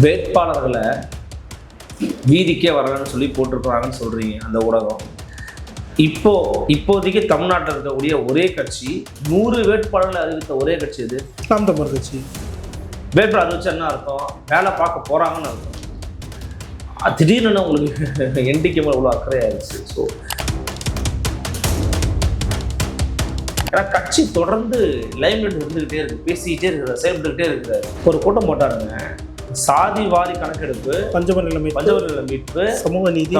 வேட்பாளர்களை வீதிக்கே வரலன்னு சொல்லி போட்டிருக்கிறாங்கன்னு சொல்கிறீங்க அந்த ஊடகம். இப்போதைக்கு தமிழ்நாட்டில் இருக்கக்கூடிய ஒரே கட்சி 100 வேட்பாளர்களை அறிவித்த ஒரே கட்சி இது நாம் தமிழர் கட்சி. வேட்பாளர் அறிவிச்சா என்ன அர்த்தம்? வேலை பார்க்க போகிறாங்கன்னு அர்த்தம். திடீர்னு உங்களுக்கு என்டிகே மேலே இவ்வளோ அக்கறை ஆயிடுச்சு. ஸோ ஏன்னா கட்சி தொடர்ந்து லைம்லைட் இருந்துக்கிட்டே இருக்குது, பேசிக்கிட்டே இருக்கிறார், செயல்பட்டுக்கிட்டே இருக்கிறார். ஒரு கூட்டம் போட்டாருங்க, சாதி வாரி கணக்கெடுப்பு, பஞ்சவர் மீட்பு, சமூக நீதி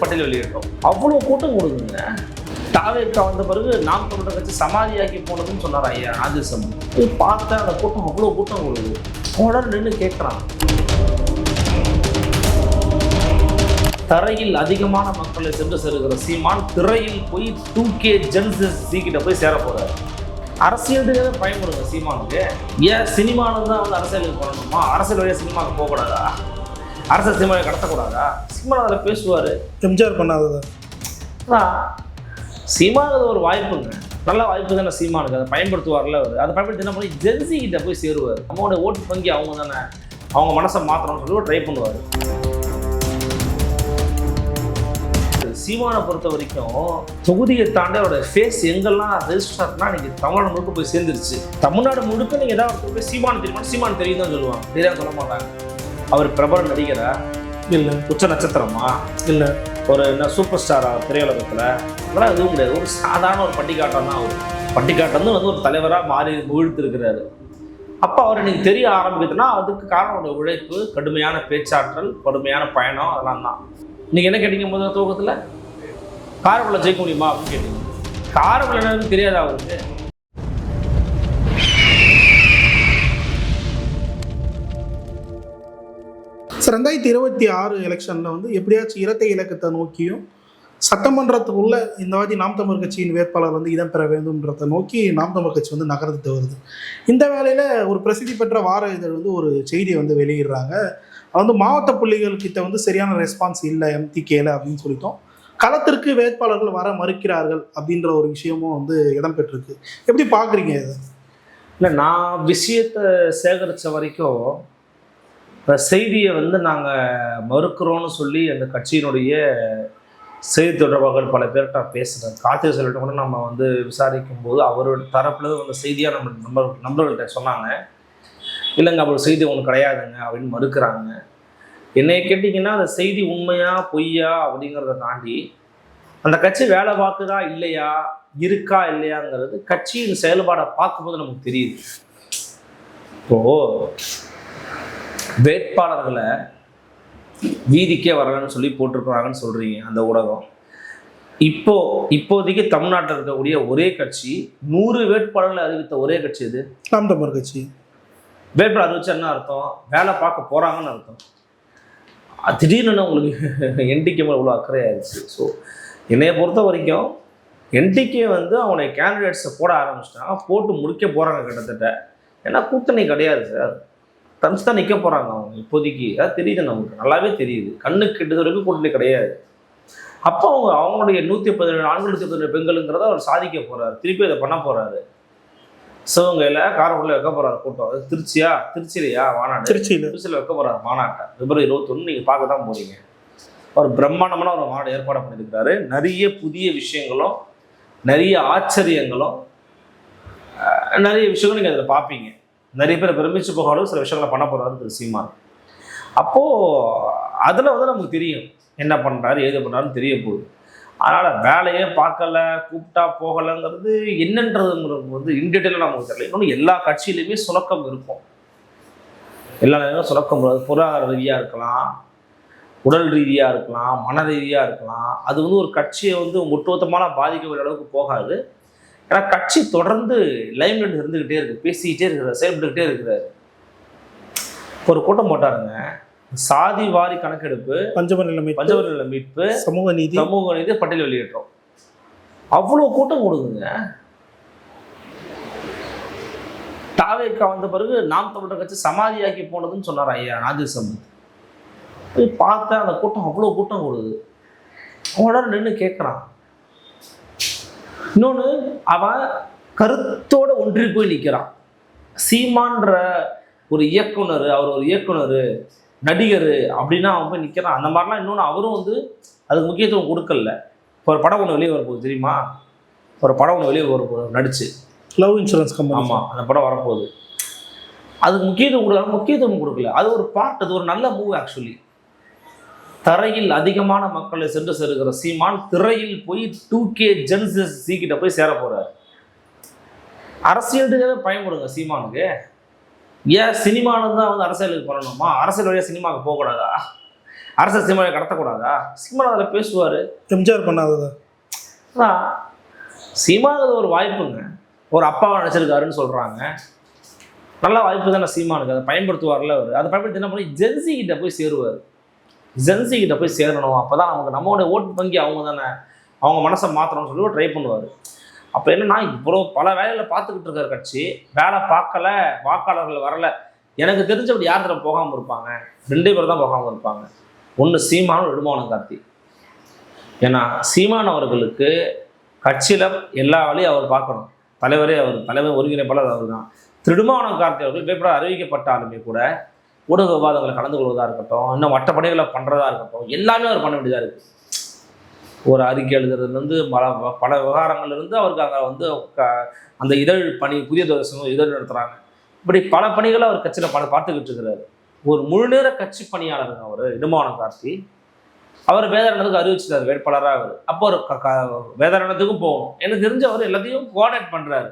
பட்டியல் வெளியிட்டோம். அவ்வளோ கூட்டம் கொடுக்குங்க. தாவேக்கா வந்த பிறகு நாம் தமிழர் கட்சி சமாதியாக்கி போனதுன்னு சொன்னார் ஐயா ஆதிசம். பார்த்தா அந்த கூட்டம் அவ்வளோ கூட்டம் கொடுக்குது. உடனே நின்று கேட்குறான், தரையில் அதிகமான மக்களை சென்று சேருகிற சீமான் திரையில் போய் 2K ஜென்சி கிட்ட போய் சேர போறாரு. அரசியலுக்கு பயன்படுங்க சீமானுக்கு. ஏன் சினிமானு தான் வந்து அரசியலுக்கு பண்ணணுமா? அரசியல் வழியாக சினிமாவுக்கு போகக்கூடாதா? அரசியல் சினிமாவை கடத்தக்கூடாதா? சீமான் அதில் பேசுவார். எம்ஜிஆர் பண்ணாததா? சீமானது ஒரு வாய்ப்புங்க, நல்ல வாய்ப்பு தானே சீமானுக்கு. அதை பயன்படுத்துவார்ல அவர். அதை பயன்படுத்தி என்ன பண்ணி ஜென்சி கிட்ட போய் சேருவார். நம்மளோட ஓட்டு பங்கி அவங்க தானே, அவங்க மனசை மாற்றணும்னு சொல்லி ட்ரை பண்ணுவார். சீமானை பொறுத்த வரைக்கும் தொகுதியை தாண்டி அவரோட ஃபேஸ் எங்கெல்லாம் ரெஜிஸ்டர்னா நீங்கள் தமிழ்நாடு முழுக்க போய் சேர்ந்துருச்சு. தமிழ்நாடு முழுக்க நீங்கள் ஏதாவது போய் சீமான் தெரியுமா, சீமான் தெரியும் தான் சொல்லுவாங்க, தெரியாது சொல்ல மாட்டாங்க. அவர் பிரபல நடிகரா இல்லை, உச்ச நட்சத்திரமா இல்லை, ஒரு என்ன சூப்பர் ஸ்டாரா திரையுலகத்தில்? அதெல்லாம் எதுவும் கிடையாது. ஒரு சாதாரண ஒரு பட்டிக்காட்டம் தான். அவர் பட்டிக்காட்டம் வந்து ஒரு தலைவராக மாறி முழுத்து இருக்கிறாரு. அப்போ அவர் நீங்கள் தெரிய ஆரம்பிக்குதுன்னா அதுக்கு காரணம் அவருடைய உழைப்பு, கடுமையான பேச்சாற்றல், கடுமையான பயணம், அதெல்லாம் தான். நீங்கள் என்ன கேட்டீங்க முதல் துவக்கத்தில்? காரக்குள்ள ஜெயிக்க முடியுமா அப்படின்னு கேட்டீங்க. காரக்குள்ள என்னன்னு தெரியாது அவருக்கு. சார், 2026 எலெக்ஷனில் வந்து எப்படியாச்சும் இரட்டை இலக்கத்தை நோக்கியும் சட்டமன்றத்துக்குள்ள இந்த வாட்டி நாம் தமிழர் கட்சியின் வேட்பாளர் வந்து இடம்பெற வேண்டும்ன்றதை நோக்கி நாம் தமிழர் கட்சி வந்து நகர்ந்துட்டு வருது. இந்த வேளையில் ஒரு பிரசித்தி பெற்ற வார இதழ் வந்து ஒரு செய்தியை வந்து வெளியிடுறாங்க. வந்து மாவட்ட புள்ளிகள் கிட்ட வந்து சரியான ரெஸ்பான்ஸ் இல்லை எம்டிகேல அப்படின்னு சொல்லிட்டோம். களத்திற்கு வேட்பாளர்கள் வர மறுக்கிறார்கள் அப்படின்ற ஒரு விஷயமும் வந்து இடம்பெற்றிருக்கு. எப்படி பார்க்குறீங்க இதை? இல்லை, நான் விஷயத்தை சேகரித்த வரைக்கும் செய்தியை வந்து நாங்கள் மறுக்கிறோன்னு சொல்லி அந்த கட்சியினுடைய செய்தி தொடர்பாளர்கள் பல பேர்கிட்ட பேசுகிறேன். கார்த்திகை சொல்லிட்டு கூட நம்ம வந்து விசாரிக்கும் போது அவரோட தரப்புல அந்த செய்தியாக நண்பர்கள்ட்ட சொன்னாங்க, இல்லைங்க அப்படி செய்தி ஒன்று கிடையாதுங்க அப்படின்னு மறுக்கிறாங்க. என்னை கேட்டிங்கன்னா அந்த செய்தி உண்மையா பொய்யா அப்படிங்கிறத தாண்டி அந்த கட்சி வேலை பார்க்குதா இல்லையா, இருக்கா இல்லையாங்கிறது கட்சியின் செயல்பாடை பார்க்கும்போது நமக்கு தெரியுது. இப்போது வேட்பாளர்களை வீதிக்கே வரலன்னு சொல்லி போட்டிருக்கிறாங்கன்னு சொல்கிறீங்க அந்த ஊடகம். இப்போதைக்கு தமிழ்நாட்டில் இருக்கக்கூடிய ஒரே கட்சி 100 வேட்பாளர்களை அறிவித்த ஒரே கட்சி இது நாம் தமிழர் கட்சி. வேட்பாளர் அறிவிச்சா என்ன அர்த்தம்? வேலை பார்க்க போகிறாங்கன்னு அர்த்தம். திடீர்னு உங்களுக்கு என்டிகே மேலே இவ்வளோ அக்கறை ஆயிடுச்சு. ஸோ என்னையை பொறுத்த வரைக்கும் என்டிகே வந்து அவனுடைய கேண்டிடேட்ஸை போட ஆரம்பிச்சிட்டாங்க, போட்டு முடிக்க போகிறாங்க கிட்டத்தட்ட. ஏன்னா கூட்டணி கிடையாது சார், தனிச்சு தான் நிற்க போகிறாங்க அவங்க இப்போதைக்கு. அதாவது தெரியுது, நமக்கு நல்லாவே தெரியுது, கண்ணுக்கு கிட்டது வரைக்கும் கூட்டணி கிடையாது. அப்போ அவங்களுடைய 117 ஆண்கள் 117 பெண்களுங்கிறத அவர் சாதிக்க போகிறாரு, திருப்பி அதை பண்ண போகிறாரு. சிவகங்கையில் காரைக்குடியில் வைக்க போகிறாரு கூட்டம். அது திருச்சியிலையா மாநாடு? திருச்சியில் வைக்க போகிறாரு மாநாட்டை February 21 நீங்கள் பார்க்க தான் போகிறீங்க. அவர் பிரம்மாண்டமான ஒரு மாநாடு ஏற்பாடு பண்ணியிருக்கிறாரு. நிறைய புதிய விஷயங்களும் நிறைய ஆச்சரியங்களும் நிறைய விஷயங்களும் நீங்கள் அதில் பார்ப்பீங்க. நிறைய பேர் பிரமிச்சு போகாலும் சில விஷயங்களை பண்ண போகிறாரு திரு சீமான். அப்போது அதில் வந்து நமக்கு தெரியும் என்ன பண்ணுறாரு ஏது பண்ணுறாருன்னு தெரிய போகுது. அதனால் வேலையே பார்க்கல, கூப்பிட்டா போகலைங்கிறது என்னன்றதுங்கிறது வந்து இன்டீட்டெயிலாக நமக்கு தெரியல. இன்னொன்று எல்லா கட்சியிலையுமே சுணக்கம் இருக்கும், எல்லா நேரமும் சுணக்கம். பொருளாதார ரீதியாக இருக்கலாம், உடல் ரீதியாக இருக்கலாம், மன ரீதியாக இருக்கலாம். அது வந்து ஒரு கட்சியை வந்து ஒட்டுமொத்தமான பாதிக்கக்கூடிய அளவுக்கு போகாது. ஏன்னா கட்சி தொடர்ந்து லைம்லைட் இருந்துக்கிட்டே இருக்குது, பேசிக்கிட்டே இருக்கிறார், செயல்பட்டுக்கிட்டே இருக்கிறார். ஒரு கூட்டம் போட்டாருங்க, சாதி வாரி கணக்கெடுப்பு, பஞ்சவர் மீட்பு, சமூக நீதி பட்டியல் வெளியிட்டோம். அவ்வளோ கூட்டம் கொடுக்குங்க. தாவேக்கா வந்த பிறகு நாம் தமிழர் கட்சி சமாதியாக்கி போனதுன்னு சொன்னார் ஐயா ஆதிசம். போய் பார்த்தா அந்த கூட்டம் அவ்வளோ கூட்டம் கொடுக்குது. உடனே நின்று கேட்குறான். இன்னொன்று, அவன் கருத்தோடு ஒன்றி போய் நிற்கிறான். சீமான்ற ஒரு இயக்குனர், அவர் ஒரு இயக்குனர், நடிகர் அப்படின்னா அவன் போய் நிற்கிறான். அந்த மாதிரிலாம் இன்னொன்று அவரும் வந்து அதுக்கு முக்கியத்துவம் கொடுக்கல. இப்போ ஒரு படம் ஒன்று வெளியே வரப்போகுது தெரியுமா? ஒரு படம் ஒன்று வெளியே வரப்போகுது நடிச்சு, லவ் இன்சூரன்ஸ் கம்பெனி. ஆமாம், அந்த படம் வரப்போகுது. அதுக்கு முக்கியத்துவம் கொடுக்கல. அது ஒரு பார்ட், அது ஒரு நல்ல மூவ் ஆக்சுவலி. தரையில் அதிகமான மக்களை சென்று சேருகிற சீமான் திரையில் போய் 2K ஜென்சி கிட்ட போய் சேர போறாரு. அரசியலுக்காக பயன்படுங்க சீமானுக்கு. ஏன் சினிமானு தான் வந்து அரசியலுக்கு பண்ணணுமா? அரசியல் வழியாக சினிமாவுக்கு போகக்கூடாதா? அரசியல் சினிமாவை கடத்தக்கூடாதா? சீமான் அதில் பேசுவார். எம்ஜிஆர் பண்ணாததா? அதான் சீமானுக்கு ஒரு வாய்ப்புங்க. ஒரு அப்பாவை நினச்சிருக்காருன்னு சொல்கிறாங்க. நல்ல வாய்ப்பு தானே சீமானுக்கு. அதை பயன்படுத்துவார்ல அவர். அதை பயன்படுத்தி என்ன பண்ணி ஜென்சி கிட்ட போய் சேருவார். ஜென்சி கிட்ட போய் சேரணும். அப்போ தான் நமக்கு நம்மளுடைய ஓட்டு வங்கி அவங்க தானே, அவங்க மனசை மாற்றணும்னு சொல்லி ட்ரை பண்ணுவார். அப்போ என்னன்னா, இவ்வளோ பல வேலைகளை பார்த்துக்கிட்டு இருக்கிற கட்சி வேலை பார்க்கல, வாக்காளர்கள் வரலை. எனக்கு தெரிஞ்சபடி யார் தடவை போகாமல் இருப்பாங்க? 2 பேர் தான் போகாமல் இருப்பாங்க. ஒன்று சீமானும், இடுமானம் கார்த்தி. ஏன்னா சீமான் அவர்களுக்கு கட்சியில் எல்லா வேலையும் அவர் பார்க்கணும். தலைவர் ஒருங்கிணைப்பாளர் அவர் தான். திருமாவளவன் கார்த்தி அவர்கள் வேட்பாளர் அறிவிக்கப்பட்டாலுமே கூட ஊடக விவாதங்களை கலந்து கொள்வதாக இருக்கட்டும், இன்னும் மற்ற பணிகளை பண்ணுறதா இருக்கட்டும், எல்லாமே அவர் பண்ண வேண்டியதாக இருக்குது. ஒரு அறிக்கை எழுதுறதுலேருந்து பல விவகாரங்கள்லேருந்து அவருக்கு அங்கே வந்து அந்த இதழ் பணி, புதிய இதழ் நடத்துகிறாங்க. இப்படி பல பணிகளை அவர் கட்சியில் பார்த்துக்கிட்டு இருக்கிறாரு. ஒரு முழுநேர கட்சி பணியாளருங்க அவர் இடுமானம் கார்த்தி. அவர் வேதாரணத்துக்கு அறிவிச்சிட்டார் வேட்பாளராக அவர். அப்போ ஒரு வேதாரணத்துக்கும் போகணும். எனக்கு தெரிஞ்ச அவர் எல்லாத்தையும் கோஆர்டினேட் பண்ணுறாரு.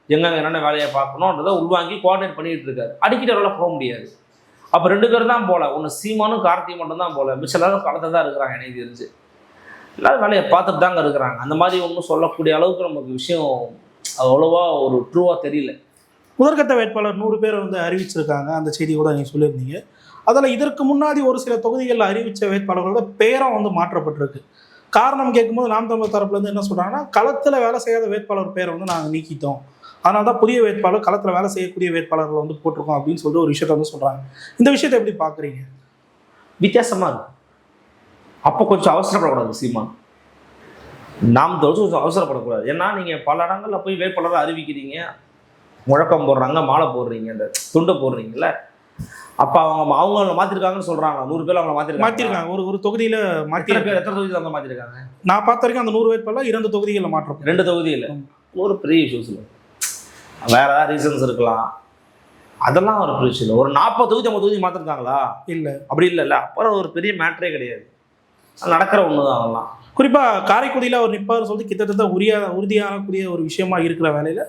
எங்கெங்க என்னென்ன வேலையை பார்க்கணுன்றதை உள்வாங்கி கோஆர்டினேட் பண்ணிகிட்டு இருக்காரு. அடிக்கிட்ட அவரால் போக முடியாது. அப்போ 2 பேர் தான் போகல. ஒன்று சீமானும் கார்த்தி மட்டும் தான் போகல. மிச்சம் எல்லாரும் களத்தை தான் இருக்கிறாங்க. எனக்கு தெரிஞ்சு எல்லாரும் வேலையை பார்த்துட்டு தாங்க இருக்கிறாங்க. அந்த மாதிரி ஒன்றும் சொல்லக்கூடிய அளவுக்கு நமக்கு விஷயம் அவ்வளோவா ஒரு ட்ரூவாக தெரியல. முதற்கட்ட வேட்பாளர் 100 பேரை வந்து அறிவிச்சிருக்காங்க. அந்த செய்தி கூட நீங்கள் சொல்லியிருந்தீங்க. அதில் இதற்கு முன்னாடி ஒரு சில தொகுதிகளில் அறிவித்த வேட்பாளர்களோட பேரும் வந்து மாற்றப்பட்டிருக்கு. காரணம் கேட்கும்போது நாம் தமிழர் தரப்புலேருந்து என்ன சொல்கிறாங்கன்னா, களத்தில் வேலை செய்யாத வேட்பாளர் பேரை வந்து நாங்கள் நீக்கிட்டோம், அதனால தான் புதிய வேட்பாளர், களத்தில் வேலை செய்யக்கூடிய வேட்பாளர்களை வந்து போட்டிருக்கோம் அப்படின்னு சொல்லிட்டு ஒரு விஷயத்த வந்து சொல்கிறாங்க. இந்த விஷயத்தை எப்படி பார்க்குறீங்க? வித்தியாசமாக இருக்கு. அப்போ கொஞ்சம் அவசரப்படக்கூடாது சீமான். நாம் கொஞ்சம் அவசரப்படக்கூடாது. ஏன்னா நீங்கள் பல இடங்களில் போய் வேட்பாளரை அறிவிக்கிறீங்க, முழக்கம் போடுறாங்க, மாலை போடுறீங்க, இந்த துண்டை போடுறீங்கல்ல. அப்போ அவங்க மாற்றிருக்காங்கன்னு சொல்கிறாங்க. 100 பேர் அவங்கள மாற்றிருக்காங்க. ஒரு தொகுதியில் எத்தனை தொகுதியில் அவங்க மாற்றிருக்காங்க? நான் பார்த்த வரைக்கும் அந்த 100 வேட்பாளர் 2 தொகுதிகளில் மாற்றம். 2 தொகுதியில் ஒரு பெரிய இஷ்யூஸ் இல்லை. வேறு ஏதாவது ரீசன்ஸ் இருக்கலாம், அதெல்லாம் ஒரு பெரிய இல்லை. ஒரு 40 தொகுதி 50 தொகுதி மாற்றிருக்காங்களா? இல்லை, அப்படி இல்லைல்ல. அப்புறம் ஒரு பெரிய மேட்ரே கிடையாது. நடக்கிற ஒன்று தான் அதெல்லாம். குறிப்பாக காரைக்குடியில் அவர் நிற்பார் சொல்லிட்டு கிட்டத்தட்ட உறுதியாகக்கூடிய ஒரு விஷயமா இருக்கிற வேலையில்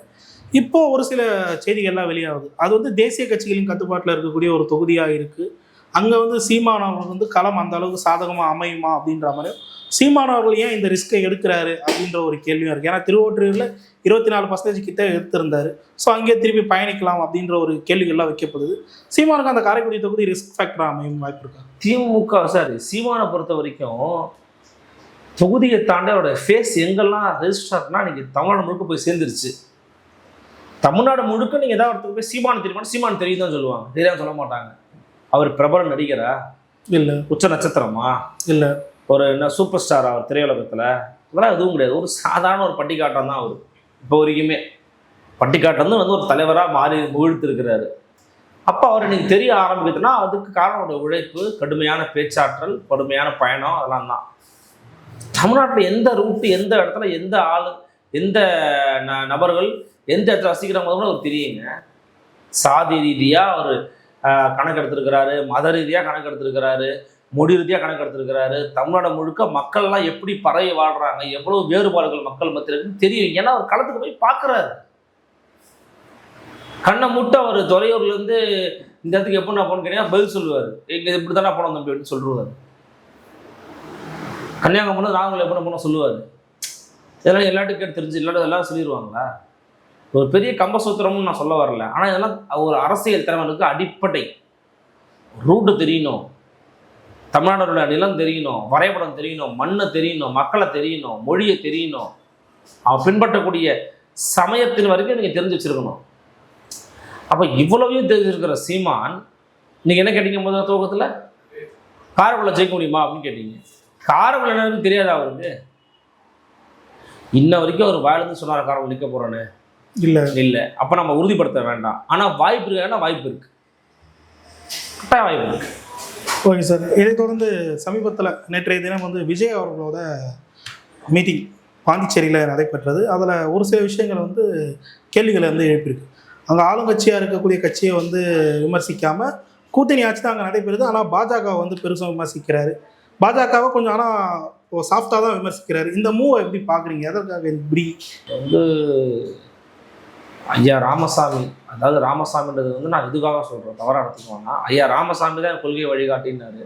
இப்போ ஒரு சில செய்திகள்லாம் வெளியாகுது. அது வந்து தேசிய கட்சிகளின் கட்டுப்பாட்டில் இருக்கக்கூடிய ஒரு தொகுதியாக இருக்குது. அங்கே வந்து சீமானவர்கள் வந்து களம் அந்த அளவுக்கு சாதகமாக அமையுமா அப்படின்ற மாதிரி, சீமானவர்கள் ஏன் இந்த ரிஸ்க்கை எடுக்கிறாரு அப்படின்ற ஒரு கேள்வியும் இருக்குது. ஏன்னா திருவொற்றியூரில் 24% கிட்ட எடுத்திருந்தாரு. ஸோ அங்கேயே திருப்பி பயணிக்கலாம் அப்படின்ற ஒரு கேள்விகள்லாம் வைக்கப்படுது. சீமானுக்கு அந்த காரைக்குடி தொகுதி ரிஸ்க் ஃபேக்டராக அமையும் வாய்ப்பு இருக்கா? திமுக சீமானை பொறுத்த வரைக்கும் தொகுதியை தாண்டி அவரோட ஃபேஸ் எங்கெல்லாம் ரெஜிஸ்டர்னா நீங்கள் தமிழ்நாடு முழுக்க போய் சேர்ந்துருச்சு. தமிழ்நாடு முழுக்க நீங்கள் ஏதாவது ஒருத்தருக்கு போய் சீமானு தெரியுமா, சீமானு தெரியும் தான் சொல்லுவாங்க, தெரியாமல் சொல்ல மாட்டாங்க. அவர் பிரபல நடிகரா? இல்லை. உச்ச நட்சத்திரமா? இல்லை. ஒரு என்ன சூப்பர் ஸ்டார் அவர் திரையுலகத்தில்? இதெல்லாம் எதுவும் கிடையாது. ஒரு சாதாரண ஒரு பட்டிக்காட்டம் தான் அவர். இப்போ வரைக்குமே பட்டிக்காட்டம் வந்து ஒரு தலைவராக மாறி முகிழ்த்திருக்கிறாரு. அப்போ அவர் நீங்கள் தெரிய ஆரம்பிக்குதுன்னா அதுக்கு காரணம் உழைப்பு, கடுமையான பேச்சாற்றல், கடுமையான பயணம், அதெல்லாம் தான். தமிழ்நாட்டில் எந்த ரூட்டு, எந்த இடத்துல எந்த ஆள், எந்த நபர்கள் எந்த இடத்துல வசிக்கிறாங்க கூட அவர் தெரியுங்க. சாதி ரீதியாக அவர் கணக்கு எடுத்திருக்கிறாரு, மத ரீதியாக கணக்கு எடுத்திருக்கிறாரு, மொழி ரீதியாக கணக்கு எடுத்திருக்கிறாரு. தமிழ்நாடு முழுக்க மக்கள்லாம் எப்படி பரவி வாழ்கிறாங்க, எவ்வளோ வேறுபாடுகள் மக்கள் மத்தியில் இருக்குன்னு தெரியும். ஏன்னா அவர் களத்துக்கு போய் பார்க்குறாரு. கண்ணை முட்டை அவர் துறையூர்லேருந்து இந்த இடத்துக்கு எப்போ நான் போகணும்னு கேட்டீங்கன்னா பதில் சொல்லுவார். எங்கே இப்படி தானே போனோம் தம்பி அப்படின்னு சொல்லுவார். கன்னியாகுமரி நாங்கள் எப்போ போனோம் சொல்லுவார். இதெல்லாம் எல்லாத்துக்கும் கேட்டு தெரிஞ்சு எல்லாரும் சொல்லிடுவாங்களா? ஒரு பெரிய கம்பசூத்திரம்னு நான் சொல்ல வரல. ஆனால் இதெல்லாம் ஒரு அரசியல் தலைவனுக்கு அடிப்படை. ரூட்டு தெரியணும், தமிழ்நாடோட நிலம் தெரியணும், வரைபடம் தெரியணும், மண்ணை தெரியணும், மக்களை தெரியணும், மொழியை தெரியணும், அவன் பின்பற்றக்கூடிய சமயத்தின் வரைக்கும் நீங்கள் தெரிஞ்சு வச்சிருக்கணும். அப்போ இவ்வளவையும் தெரிஞ்சிருக்கிற சீமான் நீங்கள் என்ன கேட்டீங்க முதல் துவக்கத்தில்? காரைக்குடில ஜெயிக்க முடியுமா அப்படின்னு கேட்டீங்க. காரைக்குடி என்னன்னு தெரியாதா அவருக்கு? இன்ன வரைக்கும் அவர் வாயிலிருந்து சொன்னார் காரைக்குடி நிற்க போகிறேன்னு. இல்லை. அப்போ நம்ம உறுதிப்படுத்த வேண்டாம். ஆனால் வாய்ப்பு இருக்கு, வாய்ப்பு இருக்குது, கட்டாய வாய்ப்பு இருக்குது. Okay sir. இதைத் தொடர்ந்து சமீபத்தில் நேற்றைய தினம் வந்து விஜய் அவர்களோட மீட்டிங் பாண்டிச்சேரியில் நடைபெற்றது. அதில் ஒரு சில விஷயங்கள் வந்து கேள்விகளை வந்து எழுப்பியிருக்கு. அங்கே ஆளுங்கட்சியாக இருக்கக்கூடிய கட்சியை வந்து விமர்சிக்காமல் கூட்டணி ஆட்சி தான் அங்கே நடைபெறுது. ஆனால் பாஜகவை வந்து பெருசாக விமர்சிக்கிறாரு. பாஜகவை கொஞ்சம் ஆனால் சாஃப்டாக தான் விமர்சிக்கிறாரு. இந்த மூவை எப்படி பார்க்குறீங்க? எதற்காக இப்படி வந்து ஐயா ராமசாமி, அதாவது ராமசாமின்றது வந்து நான் இதுக்காக சொல்கிறேன், தவறாக எடுத்துக்கோன்னா, ஐயா ராமசாமி தான் கொள்கை வழிகாட்டினாரு.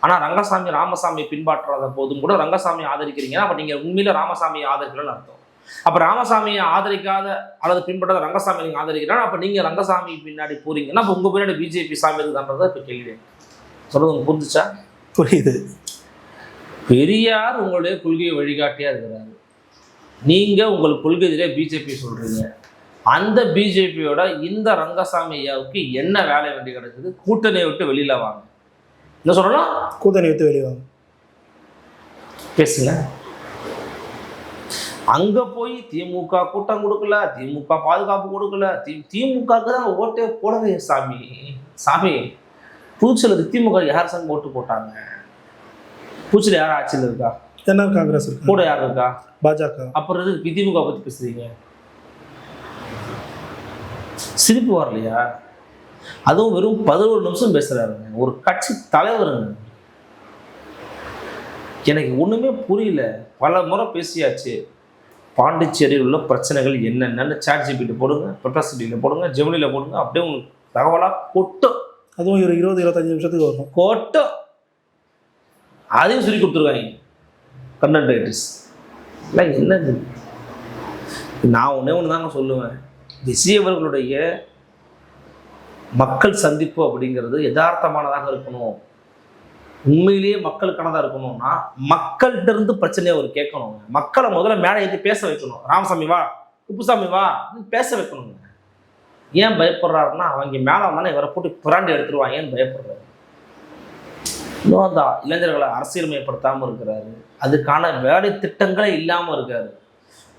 ஆனால் ரங்கசாமி ராமசாமி பின்பற்றாத போதும் கூட ரங்கசாமி ஆதரிக்கிறீங்கன்னா அப்போ நீங்கள் உண்மையில ராமசாமியை ஆதரிக்கலன்னு அர்த்தம். அப்போ ராமசாமியை ஆதரிக்காத அல்லது பின்பற்றாத ரங்கசாமி நீங்கள் ஆதரிக்கிறா, அப்போ நீங்கள் ரங்கசாமி பின்னாடி போறீங்கன்னா அப்போ உங்கள் பின்னாடி பிஜேபி சாமி இருக்குதான்றதை இப்போ கேள்வி சொல்றது உங்களுக்கு புரிஞ்சுச்சா? புரியுது. பெரியார் உங்களுடைய கொள்கையை வழிகாட்டியா இருக்கிறாரு. நீங்கள் உங்கள் கொள்கையிலே பிஜேபி சொல்றீங்க. அந்த பிஜேபியோட இந்த ரங்கசாமி ஐயாவுக்கு என்ன வேலை வேண்டி கிடக்குது? கூட்டணியை விட்டு வெளியில வாங்க. என்ன சொல்லலாம்? கூட்டணி விட்டு வெளியே வாங்க, பேசுங்க. அங்க போய் திமுக கூட்டம் கொடுக்கல, திமுக பாதுகாப்பு கொடுக்கல, திமுகவுக்கு தான் ஓட்டே போடவே. சாமி சாமி, புதுச்சேரியில் திமுக யார் சங்க ஓட்டு போட்டாங்க? புதுச்சேரி யார் ஆட்சியில் இருக்கா? என்ன காங்கிரஸ் இருக்கு, கூட யார் இருக்கா? பாஜக. அப்புறம் எதுக்கு திமுக பத்தி பேசுறீங்க? சிரிப்பு வரலையா? அதுவும் வெறும் 11 நிமிஷம் பேசுறாருங்க, ஒரு கட்சி தலைவருங்க. எனக்கு ஒண்ணுமே புரியல. பல முறை பேசியாச்சு. பாண்டிச்சேரியில் உள்ள பிரச்சனைகள் என்னென்னு சாட்ஜிபிட்ட போடுங்க, பெர்ப்ளெக்சிட்டியில் போடுங்க, ஜெமினியில் போடுங்க, அப்படியே உங்களுக்கு தகவலாக கொட்டும். அதுவும் ஒரு 20-25 நிமிஷத்துக்கு வரும், கொட்டும். அதையும் சொல்லி கொடுத்துருவாங்க கண்டென்ட் ரைட்டர்ஸ். இல்லை என்னது, நான் ஒன்று தாங்க சொல்லுவேன். விஜய் அவர்களுடைய மக்கள் சந்திப்பு அப்படிங்கிறது யதார்த்தமானதாக இருக்கணும். உண்மையிலேயே மக்களுக்கானதாக இருக்கணும்னா மக்கள்கிட்ட இருந்து பிரச்சனையை அவர் கேட்கணும். மக்களை முதல்ல மேலே ஏற்றி பேச வைக்கணும். ராமசாமி வா, குப்புசாமி வா, பேச வைக்கணுங்க. ஏன் பயப்படுறாருன்னா அவங்க மேலே வந்தானே இவரை போட்டு புராண்டி எடுத்துருவாங்க. ஏன் பயப்படுறாரு? இன்னும் அந்த இளைஞர்களை அரசியல்மயப்படுத்தாமல் இருக்கிறாரு. அதுக்கான வேலை திட்டங்களே இல்லாமல் இருக்காரு.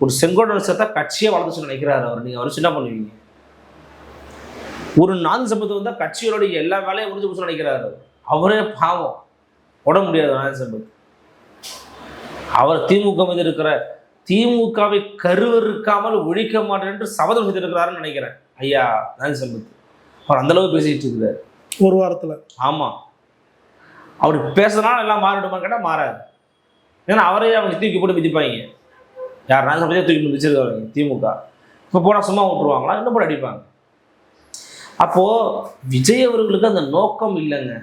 ஒரு செங்கோட சேர்த்தா கட்சியை வளர்ந்துச்சு நினைக்கிறாரு அவர். நீங்கள் அவர் என்ன பண்ணுவீங்க? ஒரு 4 சம்பத்து வந்தால் கட்சியோடைய எல்லா வேலையும் முடிஞ்சு போச்சு நினைக்கிறாரு. அவரே பாவம், உட முடியாது 4 சம்பத்து. அவர் திமுக மீது இருக்கிற திமுகவை கருவறுக்காமல் ஒழிக்க மாட்டேன் என்று சபதம் செய்திருக்கிறாருன்னு நினைக்கிறேன் ஐயா 4 சம்பத்து. அவர் அந்தளவு பேசிட்டு இருக்கிறார் ஒரு வாரத்தில். ஆமாம், அப்படி பேசுறதுனால எல்லாம் மாறிடுமான்னு கேட்டால் மாறாது. ஏன்னா அவரையே அவங்க தூக்கி போட்டு மிதிப்பாங்க. யார் 4 சம்பத்தையும் தூக்கி மிதிச்சிருக்காங்க திமுக. இப்போ போனால் சும்மா விட்டுருவாங்களா? இன்னும் போட அடிப்பாங்க. அப்போது விஜய் அவர்களுக்கு அந்த நோக்கம் இல்லைங்க.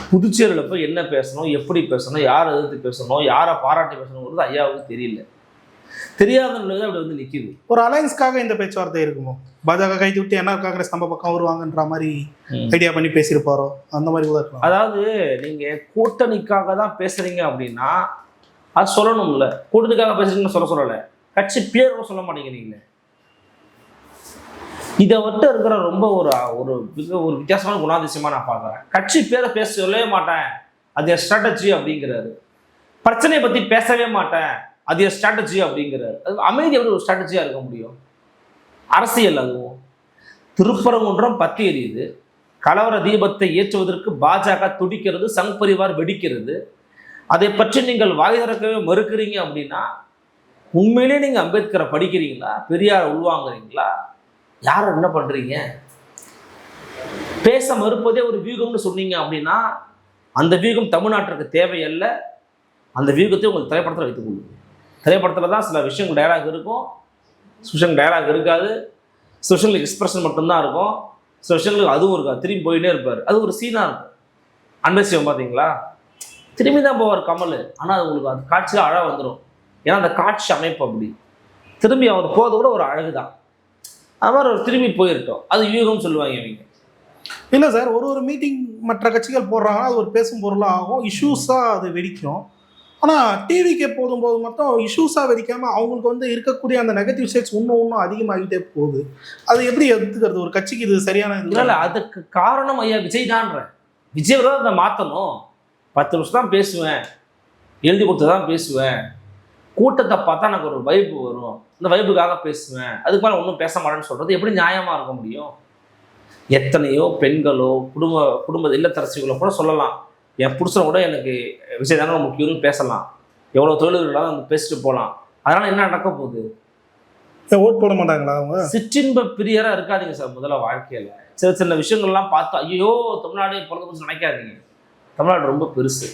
புதுச்சேரியில் போய் என்ன பேசணும், எப்படி பேசணும், யாரை எதிர்த்து பேசணும், யாரை பாராட்டி பேசணுங்கிறது ஐயாவுக்கு தெரியல. தெரியாத நிலையில் அப்படி வந்து நிற்கிது. ஒரு அலையன்ஸ்க்காக இந்த பேச்சுவார்த்தை இருக்குமோ? பாஜக கைது விட்டு என்ன காங்கிரஸ் நம்ம பக்கம் வருவாங்கன்ற மாதிரி ஐடியா பண்ணி பேசியிருப்பாரோ? அந்த மாதிரி கூட இருக்கலாம். அதாவது நீங்கள் கூட்டணிக்காக தான் பேசுகிறீங்க அப்படின்னா அது சொல்லணும்ல. கூட்டணிக்காக பேசுறீங்கன்னு சொல்லலை. கட்சி பேரோட சொல்ல மாட்டேங்கிறீங்களே. இதை விட்டு இருக்கிற ரொம்ப ஒரு வித்தியாசமான குணாதிசயமாக நான் பார்க்குறேன். கட்சி பேரை பேச சொல்லவே மாட்டேன், அது என் ஸ்ட்ராட்டஜி அப்படிங்கிறாரு. பிரச்சனையை பற்றி பேசவே மாட்டேன், அது என் ஸ்ட்ராட்டஜி அப்படிங்கிறாரு. அது அமைதி எப்படி ஒரு ஸ்ட்ராட்டஜியாக இருக்க முடியும்? அரசியல். அதுவும் திருப்பரங்குன்றம் பற்றி எரியுது. கலவர தீபத்தை ஏற்றுவதற்கு பாஜக துடிக்கிறது, சங் பரிவார் வெடிக்கிறது. அதை பற்றி நீங்கள் வாய் திறக்கவே மறுக்கிறீங்க அப்படின்னா உண்மையிலே நீங்கள் அம்பேத்கரை படிக்கிறீங்களா? பெரியாரை உள்வாங்குறீங்களா? யாரை என்ன பண்ணுறீங்க? பேச மறுப்பதே ஒரு வியூகம்னு சொன்னீங்க அப்படின்னா அந்த வியூகம் தமிழ்நாட்டிற்கு தேவையல்ல. அந்த வியூகத்தை உங்களுக்கு திரைப்படத்தில் வைத்துக் கொள்ளுங்க. திரைப்படத்தில் தான் சில விஷயங்கள் டயலாக் இருக்கும், சில விஷயங்கள் டயலாக் இருக்காது, சில விஷயங்களுக்கு எக்ஸ்பிரஷன் மட்டும்தான் இருக்கும், சில விஷயங்களுக்கு அதுவும் இருக்காது. திரும்பி போயிட்டே இருப்பார். அது ஒரு சீனாக இருக்கும். அன்பேசியம் பார்த்தீங்களா? திரும்பி தான் போவார் கமல். ஆனால் அது உங்களுக்கு அந்த காட்சியில் அழகாக வந்துடும். ஏன்னா அந்த காட்சி அமைப்பு அப்படி. திரும்பி அவர் போகிறது கூட ஒரு அழகு தான். அது மாதிரி ஒரு திரும்பி போயிருக்கோம். அது யூகம் சொல்லுவாங்க இவங்க. இல்லை சார், ஒரு மீட்டிங் மற்ற கட்சிகள் போடுறாங்கன்னா அது ஒரு பேசும் பொருளாக ஆகும், இஷ்யூஸாக அது வெடிக்கும். ஆனால் டிவிக்கு போதும்போது மட்டும் இஷ்யூஸாக வெடிக்காமல் அவங்களுக்கு வந்து இருக்கக்கூடிய அந்த நெகட்டிவ் சைட்ஸ் இன்னும் அதிகமாகிட்டே போகுது. அது எப்படி எடுத்துக்கிறது? ஒரு கட்சிக்கு இது சரியான இல்லை. அதுக்கு காரணம் ஐயா விஜய் தான்ற. விஜய் தான் அதை மாற்றணும். 10 நிமிஷம் தான் பேசுவேன், எழுதி கொடுத்து தான் பேசுவேன், கூட்டத்தை பார்த்தா எனக்கு ஒரு வைப்பு வரும், இந்த வைப்புக்காக பேசுவேன், அதுக்கு மேலே ஒன்றும் பேச மாட்டேன்னு சொல்கிறது எப்படி நியாயமாக இருக்க முடியும்? எத்தனையோ பெண்களோ குடும்ப இல்லத்தரசிகளோ கூட சொல்லலாம், என் புருஷனை கூட எனக்கு விஜய் தானே முக்கியம்னு பேசலாம், எவ்வளோ தொழில்களாக வந்து பேசிட்டு போகலாம். அதனால் என்ன நடக்க போகுது? ஓட் போட மாட்டாங்களா அவங்க? சிற்றின்ப பிரியராக இருக்காதீங்க சார். முதல்ல வாழ்க்கையில் சின்ன சின்ன விஷயங்கள்லாம் பார்த்து ஐயோ தமிழ்நாடு பிறகு நினைக்காதீங்க. தமிழ்நாடு ரொம்ப பெருசு.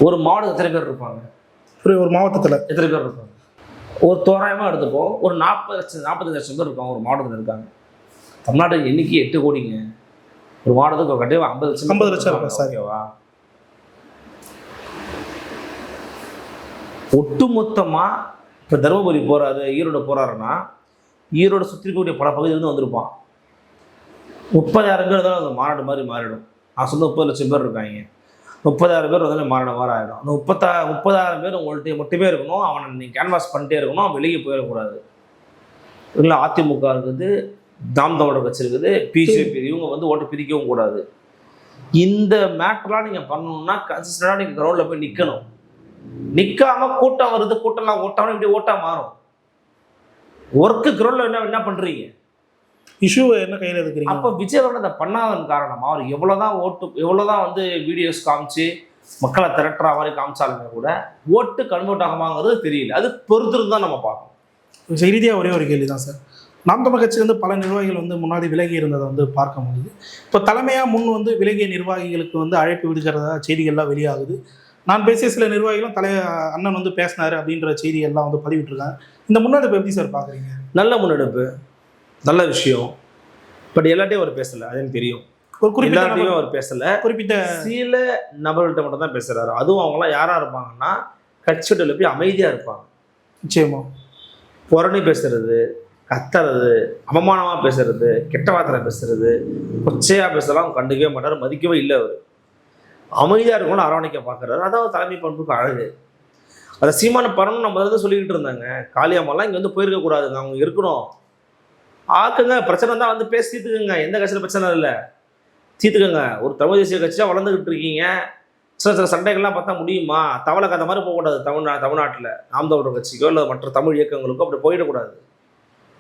ஒரு மாவட்டத்தில் எத்தனை பேர் இருப்பாங்க? ஒரு மாவட்டத்தில் எத்தனை பேர் இருப்பாங்க? ஒரு தோராயமாக எடுத்துப்போம், ஒரு 45 லட்சம் பேர் இருக்காங்க ஒரு மாவட்டத்தில் இருக்காங்க. தமிழ்நாடு எண்ணிக்கை 8 கோடிங்க. ஒரு மாவட்டத்துக்கு கண்டிப்பாக 50 லட்சம் இருப்பாங்க. ஓகேவா? ஒட்டுமொத்தமாக இப்போ தருமபுரி போகிறாரு, ஈரோடு போகிறாருன்னா ஈரோடு சுற்றி இருக்கக்கூடிய பல பகுதியிலேருந்து வந்திருப்பான். 30,000 பேர் தான் அந்த மாநாடு மாதிரி மாறிடும். நான் சொன்ன 30 லட்சம் பேர் இருக்காங்க. 30,000 பேர் வந்து மாறின மாதிரி ஆகிடும். அந்த 30,000 பேர் உங்கள்கிட்ட மட்டுமே இருக்கணும். அவனை நீங்கள் கேன்வாஸ் பண்ணிட்டே இருக்கணும். அவன் வெளியே போயிடக்கூடாது. இல்லை அதிமுக இருக்குது, நாம் தமிழர் கட்சி இருக்குது, பிஜேபி, இவங்க வந்து ஓட்டு பிரிக்கவும் கூடாது. இந்த மேட்டர்லாம் நீங்கள் பண்ணணும்னா கன்சிஸ்டண்டாக நீங்கள் கிரவுண்டில் போய் நிற்கணும். நிற்காம கூட்டம் வருது, கூட்டம்லாம் ஓட்டாமல் இப்படி ஓட்டா மாறும். ஒர்க்கு கிரவுண்டில் என்ன பண்ணுறீங்க? இஷ்யூ என்ன கையில் இருக்கிறீங்க? அப்போ விஜய் வந்து அதை பண்ணாதன் காரணமாக அவர் எவ்வளோதான் வந்து வீடியோஸ் காமிச்சு மக்களை திரட்டுற மாதிரி காமிச்சாலுமே கூட ஓட்டு கன்வெர்ட் ஆகுமாங்கிறது தெரியல. அது பொறுத்திருந்து தான் நம்ம பார்க்கணும். செய்தியாக ஒரே ஒரு கேள்வி தான் சார். நாம் தமிழர் கட்சி வந்து பல நிர்வாகிகள் வந்து முன்னாடி விலகி இருந்ததை வந்து பார்க்க முடியுது. இப்போ தலைமையாக முன் வந்து விலகிய நிர்வாகிகளுக்கு வந்து அழைப்பு விடுக்கிறதா செய்திகள்லாம் வெளியாகுது. நான் பேசிய சில நிர்வாகிகளும் அண்ணன் வந்து பேசினாரு அப்படின்ற செய்திகள்லாம் வந்து பதிவிட்டுருக்காங்க. இந்த முன்னெடுப்பு எப்படி சார் பார்க்குறீங்க? நல்ல முன்னெடுப்பு, நல்ல விஷயம். பட் எல்லாத்தையும் அவர் பேசலை, அது எனக்கு தெரியும். ஒரு குறிப்பிட்ட அவர் பேசலை, குறிப்பிட்ட சில நபர்கள்ட்ட மட்டும் தான் பேசுகிறாரு. அதுவும் அவங்களாம் யாராக இருப்பாங்கன்னா கட்சியில் போய் அமைதியாக இருப்பாங்க. நிச்சயமா புறணி பேசுறது, கத்துறது, அவமானமாக பேசுறது, கெட்ட வார்த்தை பேசுறது, கொச்சையாக பேசலாம் கண்டுக்கவே மாட்டார், மதிக்கவே இல்லை. அவர் அமைதியாக இருக்கணும்னு அரவணைக்க பார்க்குறாரு. அதாவது தலைமை பண்புக்கு அழகு. அதை சீமான பரணும் நம்ம வந்து சொல்லிக்கிட்டு இருந்தாங்க. காளியம்மாலாம் இங்கே வந்து போயிருக்கக்கூடாதுங்க, அவங்க இருக்கணும். ஆக்குங்க, பிரச்சனை தான் வந்து பேசி தீர்த்துக்குங்க. எந்த கட்சியில் பிரச்சனை இல்லை, தீர்த்துக்குங்க. ஒரு தமிழ் தேசிய கட்சியாக வளர்ந்துக்கிட்டு இருக்கீங்க. சில சண்டைகள்லாம் பார்த்தா முடியுமா? தவளை கதை மாதிரி போகக்கூடாது. தமிழ்நாட்டில் நாம் தமிழர் கட்சிக்கோ இல்லை மற்ற தமிழ் இயக்கங்களுக்கோ அப்படி போயிடக்கூடாது.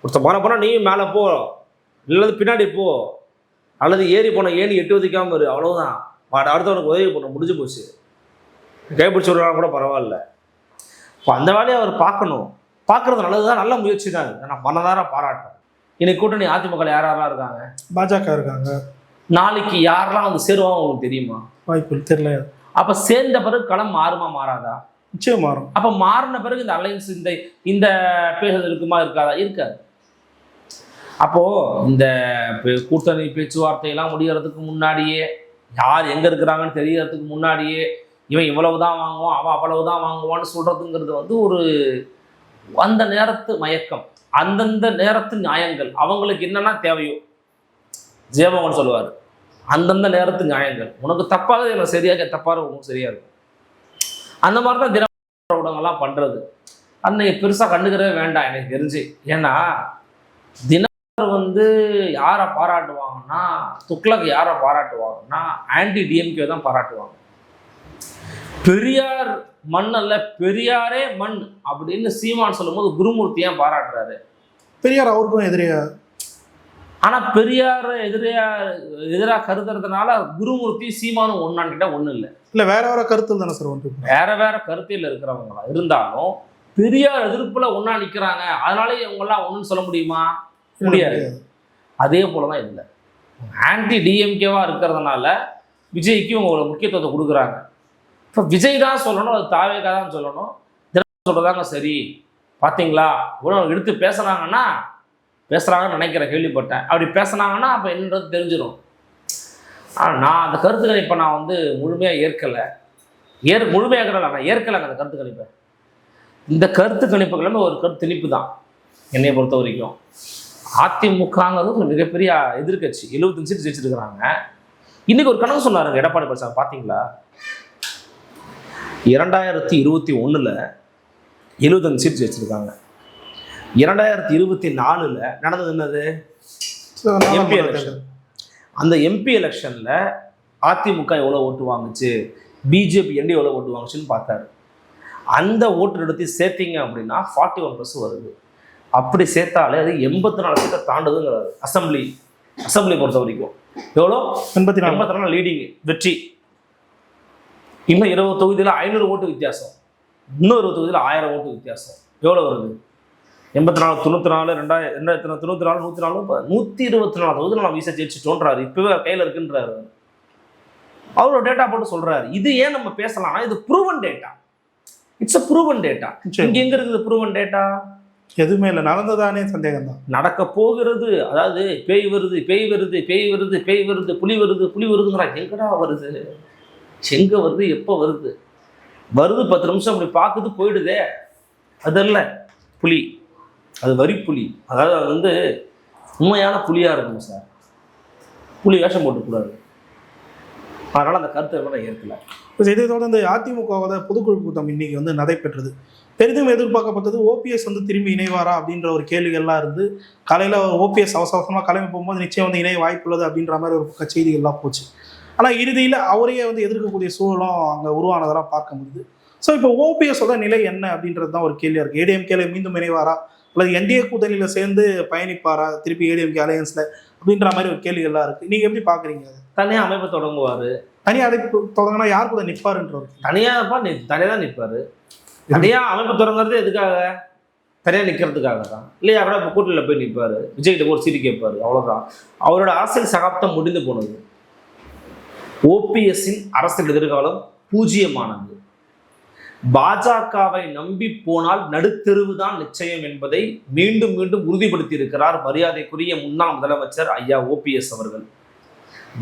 ஒருத்தர் மரம் போனால் நீயும் மேலே போ, இல்லது பின்னாடி போ, அல்லது ஏறி போன ஏணி எட்டு ஒதுக்காமல் இரு, அவ்வளோதான். அடுத்தவனுக்கு உதவி பண்ண முடிஞ்சு போச்சு. கைப்பிடிச்சி விடுறாங்க கூட பரவாயில்ல. இப்போ அந்த வேலையை அவர் பார்க்கணும். பார்க்குறது நல்லது தான், நல்ல முயற்சி தான். நான் மனதார பாராட்டுறேன். இன்னைக்கு கூட்டணி அதிமுக யாரெல்லாம் இருக்காங்க? பாஜக இருக்காங்க. நாளைக்கு யாரெல்லாம் வந்து சேருவாங்க உங்களுக்கு தெரியுமா? வாய்ப்பு தெரியல. அப்போ சேர்ந்த பிறகு களம் மாறுமா மாறாதா? நிச்சயம் மாறும். அப்போ மாறின பிறகு இந்த அலைன்ஸ் இந்த பேசுறது இருக்குமா இருக்காதா? இருக்காது. அப்போது இந்த கூட்டணி பேச்சுவார்த்தையெல்லாம் முடிகிறதுக்கு முன்னாடியே, யார் எங்கே இருக்கிறாங்கன்னு தெரியறதுக்கு முன்னாடியே, இவன் இவ்வளவு தான் வாங்குவான், அவன் அவ்வளவு தான் வாங்குவான்னு சொல்கிறதுங்கிறது வந்து ஒரு அந்த நேரத்து மயக்கம், அந்தந்த நேரத்து நியாயங்கள். அவங்களுக்கு என்னென்னா தேவையோ, ஜெயமோகன் சொல்லுவார், அந்தந்த நேரத்து நியாயங்கள். உனக்கு தப்பாக எனக்கு சரியாக, தப்பாக உனக்கு சரியாக இருக்கும். அந்த மாதிரி தான் தினமலர் ஊடகங்கள்லாம் பண்ணுறது. அன்னைக்கு பெருசாக கண்டுக்கிறவே வேண்டாம் எனக்கு தெரிஞ்சு. ஏன்னா தினமலர் வந்து யாரை பாராட்டுவாங்கன்னா, துக்ளக் யாரை பாராட்டுவாங்கன்னா ஆன்டி டிஎம்கே தான் பாராட்டுவாங்க. பெரியார் மண் அல்ல, பெரியாரே மண் அப்படின்னு சீமான் சொல்லும்போது குருமூர்த்தி ஏன் பாராட்டுறாரு? பெரியார் அவருக்கும் எதிரியா. ஆனால் பெரியார் எதிராக கருதுறதுனால குருமூர்த்தி சீமானும் ஒன்னான்னு கேட்டால் ஒன்றும் இல்லை. இல்லை, வேற வேற கருத்து தானே சார் ஒன்று. வேற கருத்தில் இருக்கிறவங்களா இருந்தாலும் பெரியார் எதிர்ப்புல ஒன்றா நிற்கிறாங்க, அதனாலே இவங்கெல்லாம் ஒன்றுன்னு சொல்ல முடியுமா? முடியாது. அதே போல தான் இல்லை. ஆன்டி டிஎம்கேவாக இருக்கிறதுனால விஜய்க்கு இவங்க முக்கியத்துவத்தை கொடுக்குறாங்க. இப்போ விஜய் தான் சொல்லணும், அது தாவேக்கா தான் சொல்லணும். தினம் சொல்கிறதாங்க சரி. பார்த்தீங்களா, இவ்வளோ எடுத்து பேசுகிறாங்கன்னு நினைக்கிறேன், கேள்விப்பட்டேன். அப்படி பேசுனாங்கன்னா அப்போ என்னன்றது தெரிஞ்சிடும். ஆனால் நான் அந்த கருத்து கணிப்பை நான் வந்து முழுமையாக முழுமையாக நான் ஏற்கலைங்க அந்த கருத்து கணிப்பை. இந்த கருத்து கணிப்புகளுமே ஒரு கருத்து திணிப்பு தான் என்னை பொறுத்த வரைக்கும். அதிமுகங்கிறது ஒரு மிகப்பெரிய எதிர்கட்சி, 75 சீட் ஜெயிச்சிருக்கிறாங்க. இன்றைக்கி ஒரு கணக்கு சொன்னாருங்க எடப்பாடி பழனிசாமி, பார்த்தீங்களா? 2021 75 சீட் ஜெயிச்சிருக்காங்க. 2024 நடந்தது என்னது? MP election. அந்த எம்பி எலெக்ஷனில் அதிமுக எவ்வளோ ஓட்டு வாங்குச்சு, பிஜேபி எவ்வளோ ஓட்டு வாங்குச்சுன்னு பார்த்தாரு. அந்த ஓட்டு எடுத்து சேர்த்திங்க அப்படின்னா 41% வருது. அப்படி சேர்த்தாலே அது 84 சீட்டை தாண்டுதுங்கிறாரு. அசம்பிளி அசம்பிளி பொறுத்த வரைக்கும் எவ்வளோ 84. 84 லீடிங் வெற்றி. இன்னும் 20 தொகுதியில் 500 ஓட்டு வித்தியாசம், இன்னும் 20 தொகுதியில் 1000 ஓட்டு வித்தியாசம். எவ்வளோ வருது? 84, 94, 2094, 104, 124 தொகுதியில் நான் வீசா ஜெயிச்சுட்டோன்றாரு. இப்பவே கையில் இருக்குன்றாரு. அவரோட டேட்டா போட்டு சொல்றாரு. இது ஏன் நம்ம பேசலாம்? இது proven data. It's a proven data. இங்க எங்க இருக்குது ப்ரூவன் டேட்டா? எதுவுமே இல்லை, நடந்ததானே சந்தேகம் தான். நடக்க போகிறது. அதாவது பேய் வருது, பேய் வருது, பேய் வருது, பேய் வருது, புலி வருது, புலி வருதுங்கிறாங்க. எங்கடா வருது? எங்க வருது? எப்போ வருது? வருது 10 நிமிஷம் அப்படி பார்க்குது, போயிடுதே. அதல்ல புலி, அது வரி புலி. அதாவது அது வந்து உண்மையான புலியா இருக்கணும் சார். புலி வேஷம் போட்டுக்கூடாது. அதனால அந்த கருத்தை நான் ஏற்கல. இதை தொடர்ந்து அதிமுகவோட பொதுக்குழு கூட்டம் இன்னைக்கு வந்து நடைபெற்றது. பெரிதும் எதிர்பார்க்கப்பட்டது ஓபிஎஸ் வந்து திரும்பி இணைவாரா அப்படின்ற ஒரு கேள்விகள்லாம் இருந்து, காலையில் ஓபிஎஸ் அவசரமாக கிளம்பி போகும்போது நிச்சயம் வந்து இணைய வாய்ப்புள்ளது அப்படின்ற மாதிரி ஒரு பக்க செய்திகள்லாம் போச்சு. ஆனால் இறுதியில் அவரையே வந்து எதிர்க்கக்கூடிய சூழலும் அங்கே உருவானதெல்லாம் பார்க்க முடியுது. ஸோ இப்போ ஓபிஎஸோட நிலை என்ன அப்படின்றது தான் ஒரு கேள்வியாக இருக்குது. ஏடிஎம்கேல மீண்டும் இணைவாரா அல்லது என்டிஏ கூட்டணியில் சேர்ந்து பயணிப்பாரா திருப்பி ஏடிஎம்கே அலையன்ஸில் அப்படின்ற மாதிரி ஒரு கேள்விகள்லாம் இருக்குது. நீங்கள் எப்படி பார்க்குறீங்க? அதை தனியாக அமைப்பு தொடங்குவார். தனியாக அமைப்பு தொடங்கினா யார் கூட நிற்பாருன்ற ஒரு தனியாக தான் நிற்பார். தனியாக அமைப்பு தொடங்குறது எதுக்காக? தனியாக நிற்கிறதுக்காக தான். இல்லையா கூட இப்போ கூட்டணியில் போய் நிற்பார், விஜய்கிட்ட ஒரு சீட்டு கேட்பார், அவ்வளோதான். அவரோட அரசியல் சகாப்தம் முடிந்து போனது. ஓபிஎஸ்ஸின் அரசியல் எதிர்காலம் பூஜ்ஜியமானது. பாஜகவை நம்பி போனால் நடுத்தெருவு தான் நிச்சயம் என்பதை மீண்டும் மீண்டும் உறுதிப்படுத்தி இருக்கிறார் மரியாதைக்குரிய முன்னாள் முதலமைச்சர் ஐயா ஓபிஎஸ் அவர்கள்.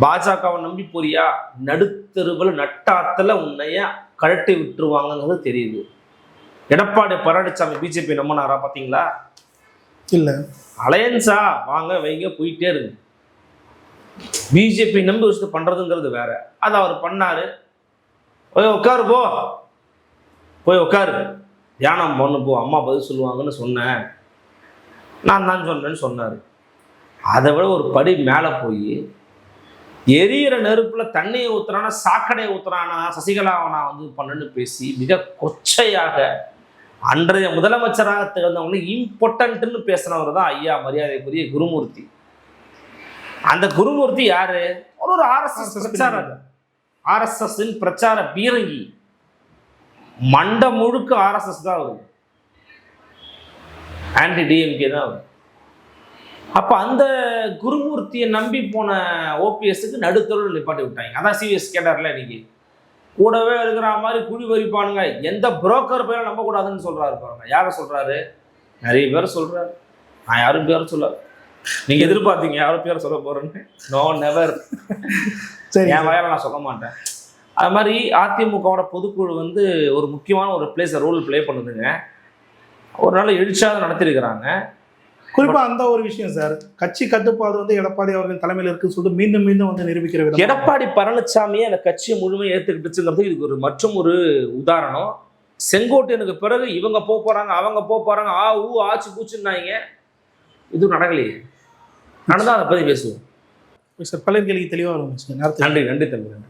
பாஜகவை நம்பி போறியா, நடுத்தெருவில் நட்டாத்துல உன்னைய கழட்டி விட்டுருவாங்கிறது தெரியுது. எடப்பாடி பழனிசாமி பிஜேபி நம்பினாரா? பார்த்தீங்களா? இல்லை. அலையன்ஸா வாங்க வைங்க போயிட்டே இருக்கு. பிஜேபி நம்பி விஷயத்தை பண்றதுங்கிறது வேற. அதை அவர் பண்ணாரு. போய் உட்காரு, போய் உட்காரு, தியானம் பண்ணு போ, அம்மா பதில் சொல்லுவாங்கன்னு சொன்னேன், நான் தான் சொன்னேன்னு சொன்னார். அதை விட ஒரு படி மேலே போய் எரியிற நெருப்புல தண்ணியை ஊத்துறானா சாக்கடையை ஊத்துறானா சசிகலாவை நான் வந்து பண்ணுன்னு பேசி மிக கொச்சையாக அன்றைய முதலமைச்சராக திகழ்ந்தவங்களுக்கு இம்பார்ட்டன்ட்னு பேசினவர் தான் ஐயா மரியாதைக்குரிய குருமூர்த்தி. அந்த குருமூர்த்தி யாரு? ஒரு ஆர்எஸ்எஸ் பிரச்சாரர், ஆர்எஸ்எஸ் பிரச்சார பீரங்கி. மண்ட முழுக்க ஆர்எஸ்எஸ் தான் வருது, ஆன்டி டிஎம்கே தான் வருது. அப்ப அந்த குருமூர்த்தியை நம்பி போன ஓபிஎஸ்க்கு நடுத்தருள் நிப்பாட்டி விட்டாங்க. அதான் சிவிஎஸ் கேட்டார்ல, இன்னைக்கு கூடவே இருக்கிற மாதிரி குழி வரிப்பானுங்க, எந்த புரோக்கர் பேரை நம்ப கூடாதுன்னு சொல்றாரு பாருங்க. யாரை சொல்றாரு? நிறைய பேர் சொல்றாரு. நான் யாரும் பேரும் சொல்ல, நீங்க எதிர்பார்த்தீங்க யாரும் பேரை சொல்ல போறேன்னு. No, never. சரி, என் வாயால நான் சொல்ல மாட்டேன். அது மாதிரி அதிமுகவோட பொதுக்குழு வந்து ஒரு முக்கியமான ஒரு ரோல் பிளே பண்ணுதுங்க. ஒரு நாள் எழுச்சியாக நடத்திருக்கிறாங்க. குறிப்பா அந்த ஒரு விஷயம் சார், கட்சி கட்டுப்பாடு வந்து எடப்பாடி அவர்கள் தலைமையில் இருக்குன்னு சொல்லிட்டு மீண்டும் மீண்டும் வந்து நிரூபிக்கிற விதம். எடப்பாடி பழனிசாமியை அந்த கட்சியை முழுமையாக ஏற்றுக்கிட்டுச்சுங்கிறது இதுக்கு ஒரு மற்றும் ஒரு உதாரணம். செங்கோட்டையனுக்கு பிறகு இவங்க போறாங்க, அவங்க போறாங்க, ஆச்சு பூச்சுன்னாங்க. இது நடக்கலையே. நடந்தா அதை பத்தி பேசுவோம் சார். பலர் கேள்வி தெளிவாக வரும். நன்றி, நன்றி தம்பி.